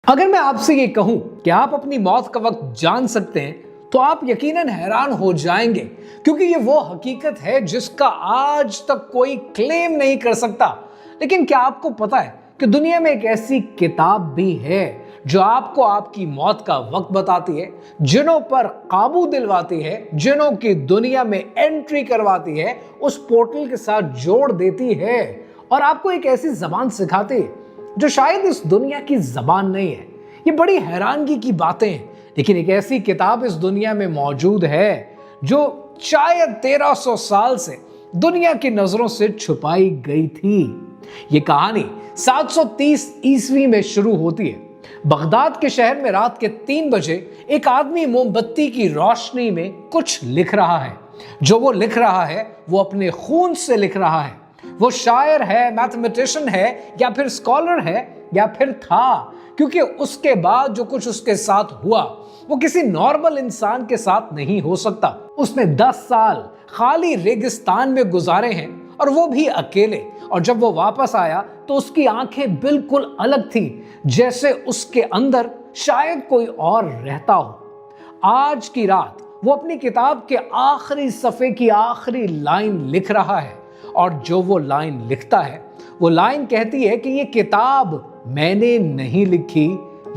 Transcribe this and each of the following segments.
اگر میں آپ سے یہ کہوں کہ آپ اپنی موت کا وقت جان سکتے ہیں تو آپ یقیناً حیران ہو جائیں گے، کیونکہ یہ وہ حقیقت ہے جس کا آج تک کوئی کلیم نہیں کر سکتا۔ لیکن کیا آپ کو پتا ہے کہ دنیا میں ایک ایسی کتاب بھی ہے جو آپ کو آپ کی موت کا وقت بتاتی ہے، جنوں پر قابو دلواتی ہے، جنوں کی دنیا میں انٹری کرواتی ہے، اس پورٹل کے ساتھ جوڑ دیتی ہے اور آپ کو ایک ایسی زبان سکھاتی ہے جو شاید اس دنیا کی زبان نہیں ہے۔ یہ بڑی حیرانگی کی باتیں ہیں، لیکن ایک ایسی کتاب اس دنیا میں موجود ہے جو شاید 1300 سال سے دنیا کی نظروں سے چھپائی گئی تھی۔ یہ کہانی 730 عیسوی میں شروع ہوتی ہے۔ بغداد کے شہر میں رات کے 3 بجے ایک آدمی موم بتی کی روشنی میں کچھ لکھ رہا ہے۔ جو وہ لکھ رہا ہے وہ اپنے خون سے لکھ رہا ہے۔ وہ شاعر ہے، میتھمیٹیشن ہے، یا پھر اسکالر ہے، یا پھر تھا، کیونکہ اس کے بعد جو کچھ اس کے ساتھ ہوا وہ کسی نارمل انسان کے ساتھ نہیں ہو سکتا۔ اس نے 10 سال خالی ریگستان میں گزارے ہیں، اور وہ بھی اکیلے، اور جب وہ واپس آیا تو اس کی آنکھیں بالکل الگ تھی، جیسے اس کے اندر شاید کوئی اور رہتا ہو۔ آج کی رات وہ اپنی کتاب کے آخری صفحے کی آخری لائن لکھ رہا ہے، اور جو وہ لائن لکھتا ہے وہ لائن کہتی ہے کہ یہ کتاب میں نے نہیں لکھی،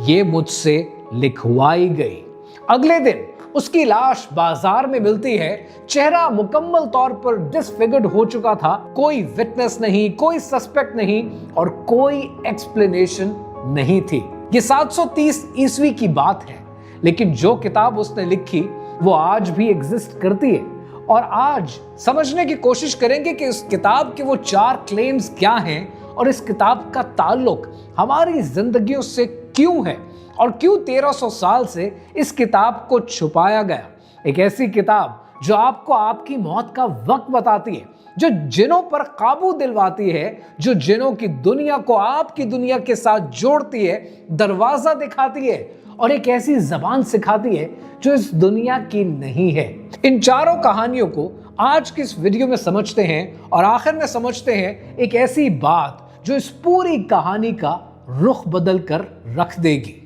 یہ مجھ سے لکھوائی گئی۔ اگلے دن اس کی لاش بازار میں ملتی ہے، چہرہ مکمل طور پر ڈسفگرڈ ہو چکا تھا، کوئی وٹنس نہیں، کوئی سسپیکٹ نہیں، اور کوئی ایکسپلینیشن نہیں تھی۔ یہ 730 عیسوی کی بات ہے، لیکن جو کتاب اس نے لکھی وہ آج بھی ایگزسٹ کرتی ہے، اور آج سمجھنے کی کوشش کریں گے کہ اس کتاب کے وہ 4 کلیمز کیا ہیں، اور اس کتاب کا تعلق ہماری زندگیوں سے کیوں ہے، اور کیوں 1300 سال سے اس کتاب کو چھپایا گیا۔ ایک ایسی کتاب جو آپ کو آپ کی موت کا وقت بتاتی ہے، جو جنوں پر قابو دلواتی ہے، جو جنوں کی دنیا کو آپ کی دنیا کے ساتھ جوڑتی ہے، دروازہ دکھاتی ہے، اور ایک ایسی زبان سکھاتی ہے جو اس دنیا کی نہیں ہے۔ ان چاروں کہانیوں کو آج کی اس ویڈیو میں سمجھتے ہیں، اور آخر میں سمجھتے ہیں ایک ایسی بات جو اس پوری کہانی کا رخ بدل کر رکھ دے گی۔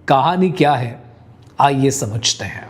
کہانی کیا ہے، آئیے سمجھتے ہیں۔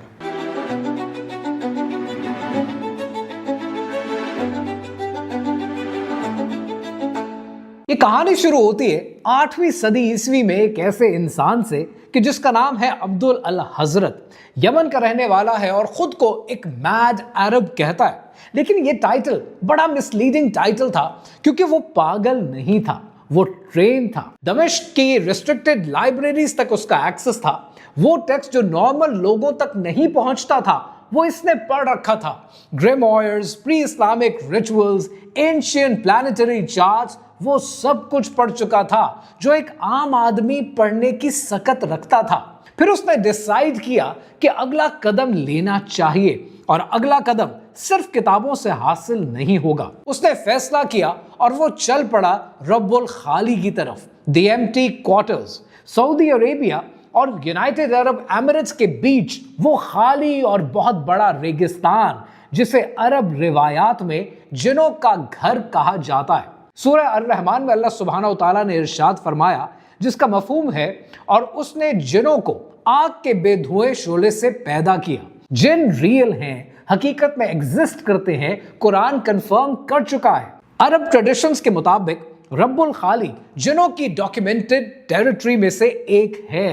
یہ کہانی شروع ہوتی ہے 8ویں صدی عیسوی میں ایک ایسے انسان سے کہ جس کا نام ہے عبد الحضرت۔ یمن کا رہنے والا ہے اور خود کو ایک میڈ عرب کہتا ہے، لیکن یہ ٹائٹل بڑا مسلیڈنگ ٹائٹل تھا، کیونکہ وہ پاگل نہیں تھا، وہ ٹرین تھا۔ دمشق کی ریسٹرکٹڈ لائبریریز تک اس کا ایکسس تھا۔ وہ ٹیکسٹ جو نارمل لوگوں تک نہیں پہنچتا تھا وہ اس نے پڑھ رکھا تھا۔ Grimoires, pre Islamic rituals, ancient planetary charts, وہ سب کچھ پڑھ چکا تھا جو ایک عام آدمی پڑھنے کی سکت رکھتا تھا۔ پھر اس نے ڈیسائیڈ کیا کہ اگلا قدم لینا چاہیے، اور اگلا قدم صرف کتابوں سے حاصل نہیں ہوگا۔ اس نے فیصلہ کیا اور وہ چل پڑا رب الخالی کی طرف۔ دی ایمٹی کوارٹرز، سعودی عربیہ اور یونائٹڈ عرب ایمریٹس کے بیچ وہ خالی اور بہت بڑا ریگستان جسے عرب روایات میں جنوں کا گھر کہا جاتا ہے۔ سورہ الرحمن میں اللہ سبحانہ و تعالیٰ نے ارشاد فرمایا، جس کا مفہوم ہے، اور اس نے جنوں کو آگ کے بے دھوئے شعلے سے پیدا کیا۔ جن ریل ہیں، حقیقت میں ایگزسٹ کرتے ہیں، قرآن کنفرم کر چکا ہے۔ عرب ٹریڈیشنز کے مطابق رب الخالی جنوں کی ڈاکیومنٹڈ ٹیریٹری میں سے ایک ہے۔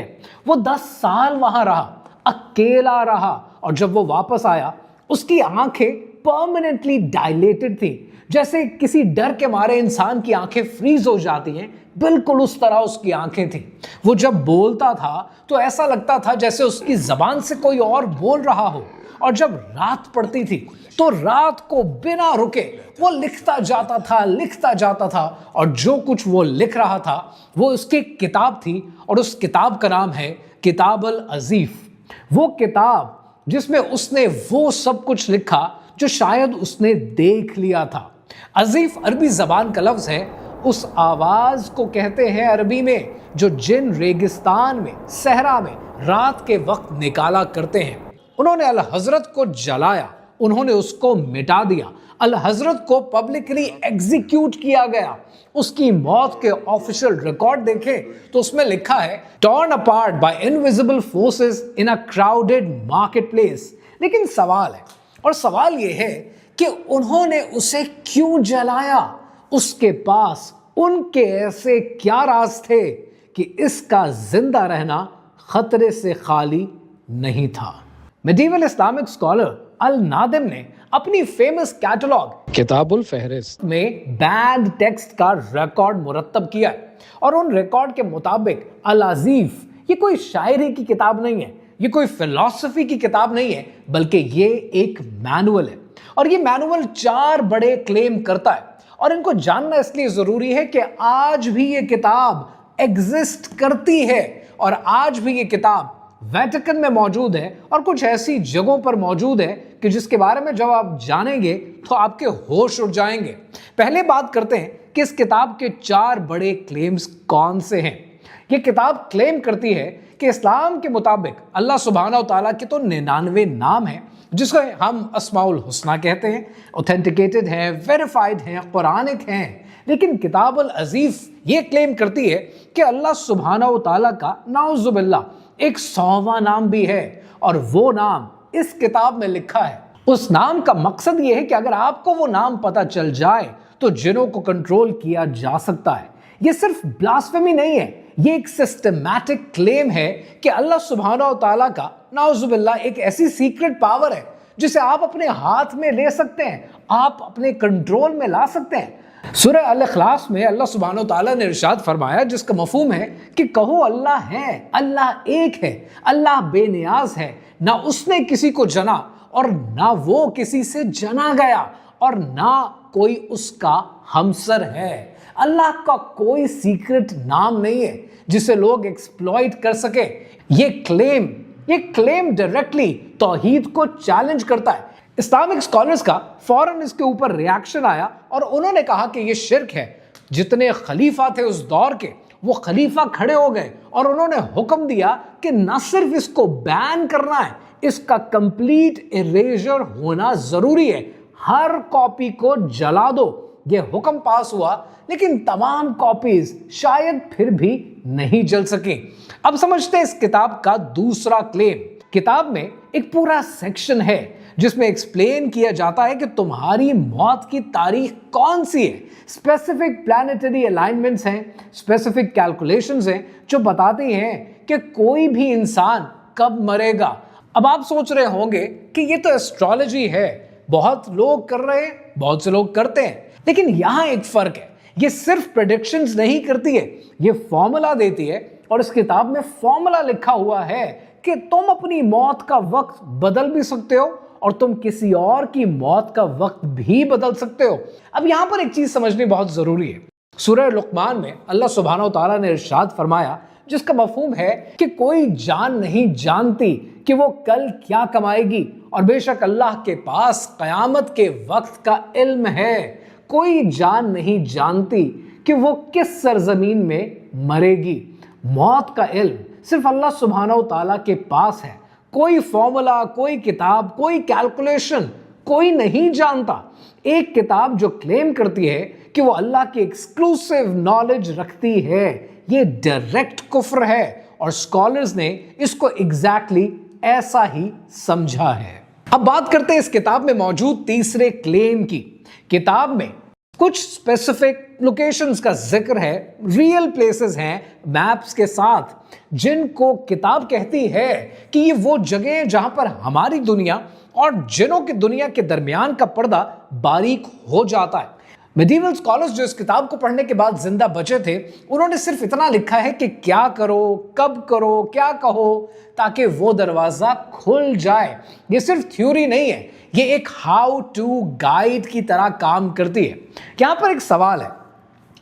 وہ 10 سال وہاں رہا، اکیلا رہا، اور جب وہ واپس آیا اس کی آنکھیں پرماننٹلی ڈائلیٹڈ تھی، جیسے کسی ڈر کے مارے انسان کی آنکھیں فریز ہو جاتی ہیں، بالکل اس طرح اس کی آنکھیں تھیں۔ وہ جب بولتا تھا تو ایسا لگتا تھا جیسے اس کی زبان سے کوئی اور بول رہا ہو، اور جب رات پڑتی تھی تو رات کو بنا رکے وہ لکھتا جاتا تھا، اور جو کچھ وہ لکھ رہا تھا وہ اس کی کتاب تھی، اور اس کتاب کا نام ہے کتاب العزیف۔ وہ کتاب جس میں اس نے وہ سب کچھ لکھا جو شاید اس نے دیکھ لیا تھا۔ عزیف عربی زبان کا لفظ ہے، اس آواز کو کہتے ہیں عربی میں جو جن ریگستان میں، صحرا میں رات کے وقت نکالا کرتے ہیں۔ انہوں نے الحضرت کو جلایا انہوں نے اس کو مٹا دیا۔ الحضرت کو پبلکلی ایگزیکیوٹ کیا گیا۔ اس کی موت کے آفیشل ریکارڈ دیکھیں تو اس میں لکھا ہے torn apart by invisible forces in a crowded marketplace۔ لیکن سوال ہے، اور سوال یہ ہے کہ انہوں نے اسے کیوں جلایا؟ اس کے پاس ان کے ایسے کیا راز تھے کہ اس کا زندہ رہنا خطرے سے خالی نہیں تھا؟ میڈیول اسلامک اسکالر النادم نے اپنی فیمس کیٹلاگ کتاب الفہرست میں بینڈ ٹیکسٹ کا ریکارڈ مرتب کیا ہے، اور ان ریکارڈ کے مطابق العزیف یہ کوئی شاعری کی کتاب نہیں ہے، یہ کوئی فلسفی کی کتاب نہیں ہے، بلکہ یہ ایک مینول ہے، اور یہ مینول 4 بڑے کلیم کرتا ہے، اور ان کو جاننا اس لیے ضروری ہے کہ آج بھی یہ کتاب ایگزسٹ کرتی ہے، اور آج بھی یہ کتاب ویٹیکن میں موجود ہے، اور کچھ ایسی جگہوں پر موجود ہے کہ جس کے بارے میں جب آپ جانیں گے تو آپ کے ہوش اڑ جائیں گے۔ پہلے بات کرتے ہیں کہ اس کتاب کے 4 بڑے کلیمز کون سے ہیں۔ یہ کتاب کلیم کرتی ہے کہ اسلام کے مطابق اللہ سبحانہ و تعالیٰ کے تو 99 نام ہیں جس کو ہم اسماء الحسنہ کہتے ہیں، اوتھینٹیکیٹڈ ہیں، ویریفائڈ ہیں، قرآنک ہیں، لیکن کتاب العزیف یہ کلیم کرتی ہے کہ اللہ سبحانہ و تعالیٰ کا نعوذ باللہ ایک 100واں نام بھی ہے، اور وہ نام اس کتاب میں لکھا ہے۔ اس نام کا مقصد یہ ہے کہ اگر آپ کو وہ نام پتہ چل جائے تو جنوں کو کنٹرول کیا جا سکتا ہے۔ یہ صرف بلاسفیمی نہیں ہے، یہ ایک سسٹمیٹک کلیم ہے کہ اللہ سبحانہ و تعالیٰ کا نعوذ باللہ ایک ایسی سیکرٹ پاور ہے جسے آپ اپنے ہاتھ میں لے سکتے ہیں، آپ اپنے کنٹرول میں لا سکتے ہیں۔ سورہ الاخلاص میں اللہ سبحانہ و تعالیٰ نے ارشاد فرمایا، جس کا مفہوم ہے کہ کہو اللہ ہے، اللہ ایک ہے، اللہ بے نیاز ہے، نہ اس نے کسی کو جنا اور نہ وہ کسی سے جنا گیا، اور نہ کوئی اس کا ہمسر ہے۔ اللہ کا کوئی سیکرٹ نام نہیں ہے جسے لوگ ایکسپلوئٹ کر سکے۔ یہ کلیم ڈائریکٹلی توحید کو چیلنج کرتا ہے۔ اسلامک اسکالرز کا فوراً اس کے اوپر ریاکشن آیا، اور انہوں نے کہا کہ یہ شرک ہے۔ جتنے خلیفہ تھے اس دور کے وہ خلیفہ کھڑے ہو گئے، اور انہوں نے حکم دیا کہ نہ صرف اس کو بین کرنا ہے، اس کا کمپلیٹ اریزر ہونا ضروری ہے، ہر کاپی کو جلا دو۔ یہ حکم پاس ہوا، لیکن تمام کاپیز شاید پھر بھی نہیں جل سکیں۔ اب سمجھتے ہیں اس کتاب کا دوسرا کلیم۔ کتاب میں ایک پورا سیکشن ہے جس میں ایکسپلین کیا جاتا ہے کہ تمہاری موت کی تاریخ کون سی ہے۔ اسپیسیفک پلانیٹری الائنمنٹس ہیں، اسپیسیفک کیلکولیشنز ہیں جو بتاتی ہیں کہ کوئی بھی انسان کب مرے گا۔ اب آپ سوچ رہے ہوں گے کہ یہ تو ایسٹرالوجی ہے، بہت لوگ کر رہے ہیں، بہت سے لوگ کرتے ہیں، لیکن یہاں ایک فرق ہے، یہ صرف پریڈکشنز نہیں کرتی ہے، یہ فارمولا دیتی ہے، اور اس کتاب میں فارمولا لکھا ہوا ہے کہ تم اپنی موت کا وقت بدل بھی سکتے ہو، اور تم کسی اور کی موت کا وقت بھی بدل سکتے ہو۔ اب یہاں پر ایک چیز سمجھنی بہت ضروری ہے۔ سورہ لقمان میں اللہ سبحانہ و تعالیٰ نے ارشاد فرمایا، جس کا مفہوم ہے کہ کوئی جان نہیں جانتی کہ وہ کل کیا کمائے گی، اور بے شک اللہ کے پاس قیامت کے وقت کا علم ہے۔ کوئی جان نہیں جانتی کہ وہ کس سرزمین میں مرے گی۔ موت کا علم صرف اللہ سبحانہ و تعالیٰ کے پاس ہے۔ کوئی فارمولا، کوئی کتاب، کوئی کیلکولیشن کوئی نہیں جانتا۔ ایک کتاب جو کلیم کرتی ہے کہ وہ اللہ کی ایکسکلوسیو نالج رکھتی ہے، یہ ڈائریکٹ کفر ہے، اور اسکالرز نے اس کو ایگزیکٹلی ایسا ہی سمجھا ہے۔ اب بات کرتے ہیں اس کتاب میں موجود تیسرے کلیم کی۔ کتاب میں کچھ اسپیسیفک لوکیشنز کا ذکر ہے، ریئل پلیسز ہیں میپس کے ساتھ، جن کو کتاب کہتی ہے کہ یہ وہ جگہ جہاں پر ہماری دنیا اور جنوں کی دنیا کے درمیان کا پردہ باریک ہو جاتا ہے۔ میڈیول اسکالرز جو اس کتاب کو پڑھنے کے بعد زندہ بچے تھے، انہوں نے صرف اتنا لکھا ہے کہ کیا کرو، کب کرو، کیا کہو تاکہ وہ دروازہ کھل جائے۔ یہ صرف تھیوری نہیں ہے، یہ ایک ہاؤ ٹو گائیڈ کی طرح کام کرتی ہے۔ یہاں پر ایک سوال ہے،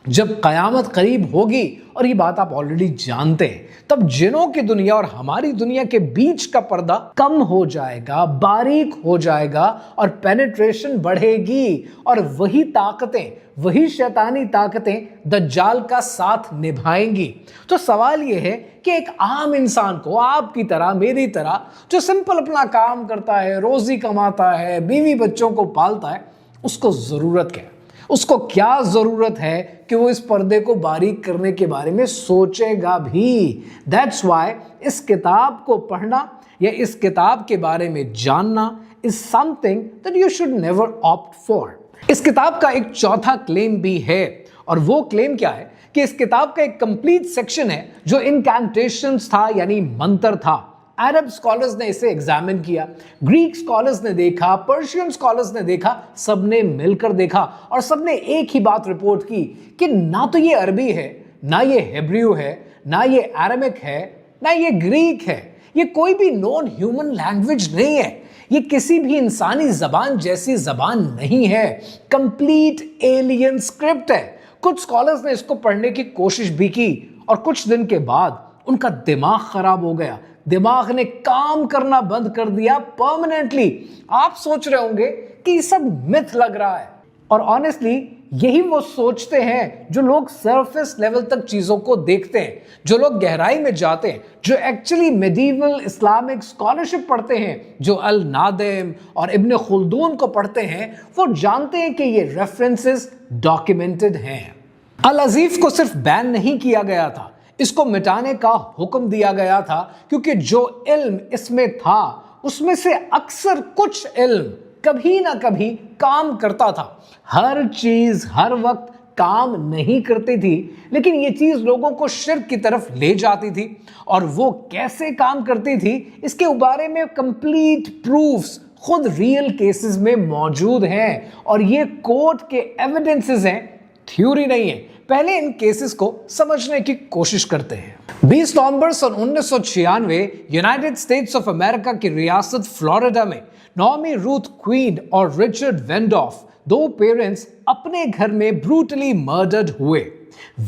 جب قیامت قریب ہوگی، اور یہ بات آپ آلریڈی جانتے ہیں، تب جنوں کی دنیا اور ہماری دنیا کے بیچ کا پردہ کم ہو جائے گا، باریک ہو جائے گا، اور پینیٹریشن بڑھے گی، اور وہی طاقتیں، وہی شیطانی طاقتیں دجال کا ساتھ نبھائیں گی۔ تو سوال یہ ہے کہ ایک عام انسان کو، آپ کی طرح، میری طرح، جو سمپل اپنا کام کرتا ہے، روزی کماتا ہے، بیوی بچوں کو پالتا ہے، اس کو ضرورت کیا ہے؟ اس کو کیا ضرورت ہے کہ وہ اس پردے کو باریک کرنے کے بارے میں سوچے گا بھی؟ That's why اس کتاب کو پڑھنا یا اس کتاب کے بارے میں جاننا is something that you should never opt for۔ اس کتاب کا ایک چوتھا کلیم بھی ہے، اور وہ کلیم کیا ہے کہ اس کتاب کا ایک کمپلیٹ سیکشن ہے جو انکینٹیشنز تھا، یعنی منتر تھا۔ عرب اسکالرز نے اسے ایگزامن کیا، گریک اسکالرز نے دیکھا، پرشین اسکالرز نے دیکھا، سب نے مل کر دیکھا، اور سب نے ایک ہی بات رپورٹ کی کہ نہ تو یہ عربی ہے، نہ یہ ہیبریو ہے، نہ یہ ایرامک ہے، نہ یہ گریک ہے، یہ کوئی بھی نون ہیومن لینگویج نہیں ہے، یہ کسی بھی انسانی زبان جیسی زبان نہیں ہے، کمپلیٹ ایلین اسکرپٹ ہے۔ کچھ اسکالرز نے اس کو پڑھنے کی کوشش بھی کی، اور کچھ دن کے بعد ان کا دماغ خراب ہو گیا، دماغ نے کام کرنا بند کر دیا پرماننٹلی۔ آپ سوچ رہے ہوں گے کہ یہ سب متھ لگ رہا ہے، اور آنیسٹلی یہی وہ سوچتے ہیں جو لوگ سرفیس لیول تک چیزوں کو دیکھتے ہیں، جو لوگ گہرائی میں جاتے ہیں، جو ایکچولی میڈیول اسلامک اسکالرشپ پڑھتے ہیں، جو النادم اور ابن خلدون کو پڑھتے ہیں، وہ جانتے ہیں کہ یہ ریفرنسز ڈاکیومنٹڈ ہیں۔ الازیف کو صرف بین نہیں کیا گیا تھا، اس کو مٹانے کا حکم دیا گیا تھا، کیونکہ جو علم اس میں تھا اس میں سے اکثر کچھ علم کبھی نہ کبھی کام کرتا تھا۔ ہر چیز ہر وقت کام نہیں کرتی تھی، لیکن یہ چیز لوگوں کو شرک کی طرف لے جاتی تھی، اور وہ کیسے کام کرتی تھی اس کے بارے میں کمپلیٹ پروفز خود ریئل کیسز میں موجود ہیں، اور یہ کورٹ کے ایویڈنسز ہیں، تھیوری نہیں ہے۔ پہلے ان کیسز کو سمجھنے کی کوشش کرتے ہیں۔ 20 نومبر سن 1996 یونائٹڈ اسٹیٹس آف امریکہ کی ریاست فلوریڈا میں نعومی روتھ کوئن اور رچرڈ وینڈوف، دو پیرنٹس، اپنے گھر میں بروٹلی مرڈرڈ ہوئے۔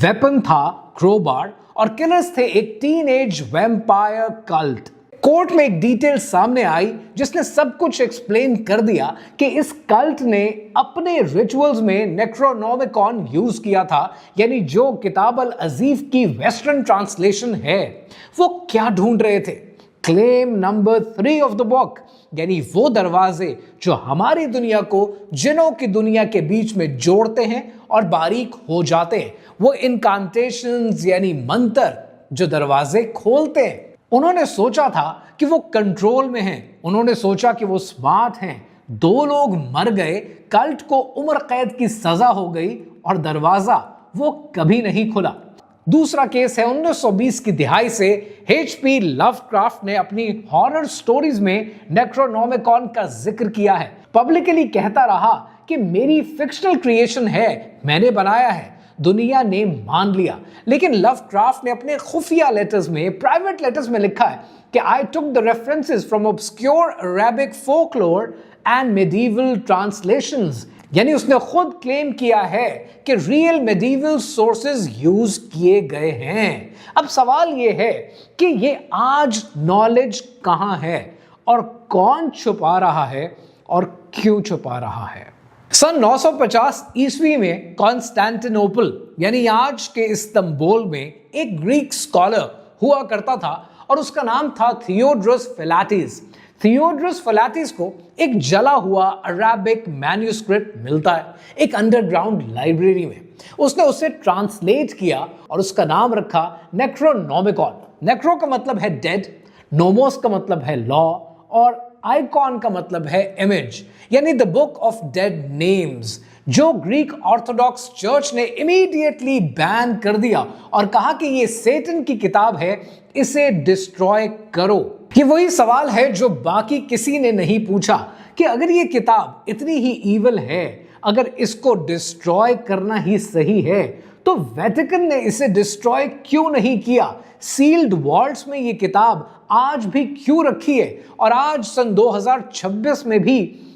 ویپن تھا کروبار، اور کلرز تھے ایک teenage vampire cult. Court میں ایک ڈیٹیل سامنے آئی جس نے سب کچھ ایکسپلین کر دیا کہ اس کلٹ نے اپنے ریچولز میں نیکرونومیکون یوز کیا تھا، یعنی جو کتاب العزیف کی ویسٹرن ٹرانسلیشن ہے۔ وہ کیا ڈھونڈ رہے تھے؟ کلیم نمبر 3 آف دا بک، یعنی وہ دروازے جو ہماری دنیا کو جنوں کی دنیا کے بیچ میں جوڑتے ہیں اور باریک ہو جاتے ہیں، وہ انکانٹیشنز یعنی منتر جو دروازے کھولتے ہیں۔ انہوں نے سوچا تھا کہ وہ کنٹرول میں ہیں، انہوں نے سوچا کہ وہ سمارٹ ہیں۔ 2 لوگ مر گئے، کلٹ کو عمر قید کی سزا ہو گئی، اور دروازہ وہ کبھی نہیں کھلا۔ دوسرا کیس ہے 1920 کی دہائی سے ایچ پی لو کرافٹ نے اپنی ہارر سٹوریز میں نیکرونومیکون کا ذکر کیا ہے۔ پبلکلی کہتا رہا کہ میری فکشنل کریشن ہے، میں نے بنایا ہے۔ دنیا نے مان لیا، لیکن لو کرافٹ نے اپنے خفیہ لیٹرز میں، پرائیویٹ لیٹرز میں لکھا ہے کہ I took the references from obscure Arabic folklore and medieval translations، یعنی اس نے خود کلیم کیا ہے کہ ریئل میڈیول سورسز یوز کیے گئے ہیں۔ اب سوال یہ ہے کہ یہ آج نالج کہاں ہے، اور کون چھپا رہا ہے، اور کیوں چھپا رہا ہے؟ سن 950 عیسوی میں کانسٹینٹینوپل یعنی آج کے استنبول میں ایک گریک اسکالر ہوا کرتا تھا، اور اس کا نام تھا تھیوڈرس فیلاتیس۔ تھیوڈرس فیلاتیس کو ایک جلا ہوا عربک مینیوسکرپٹ ملتا ہے ایک انڈر گراؤنڈ لائبریری میں۔ اس نے اسے ٹرانسلیٹ کیا اور اس کا نام رکھا نیکرونومیکون۔ نیکرو کا مطلب ہے ڈیڈ، نوموس کا مطلب ہے لا، اور آئیکن کا مطلب ہے امیج، یعنی دا بک آف ڈیڈ نیمز، جو گریک آرتھوڈاکس چرچ نے امیڈیٹلی بین کر دیا اور کہا کہ یہ سیٹن کی کتاب ہے، اسے ڈسٹروائے کرو۔ یہ وہی سوال ہے جو باقی کسی نے نہیں پوچھا کہ اگر یہ کتاب اتنی ہی ایول ہے، اگر اس کو ڈسٹروائے کرنا ہی صحیح ہے، تو ویٹیکن نے اسے ڈسٹروائے کیوں نہیں کیا؟ سیلڈ والٹس میں یہ کتاب آج بھی کیوں رکھی ہے، اور آج سن 2026 میں بھی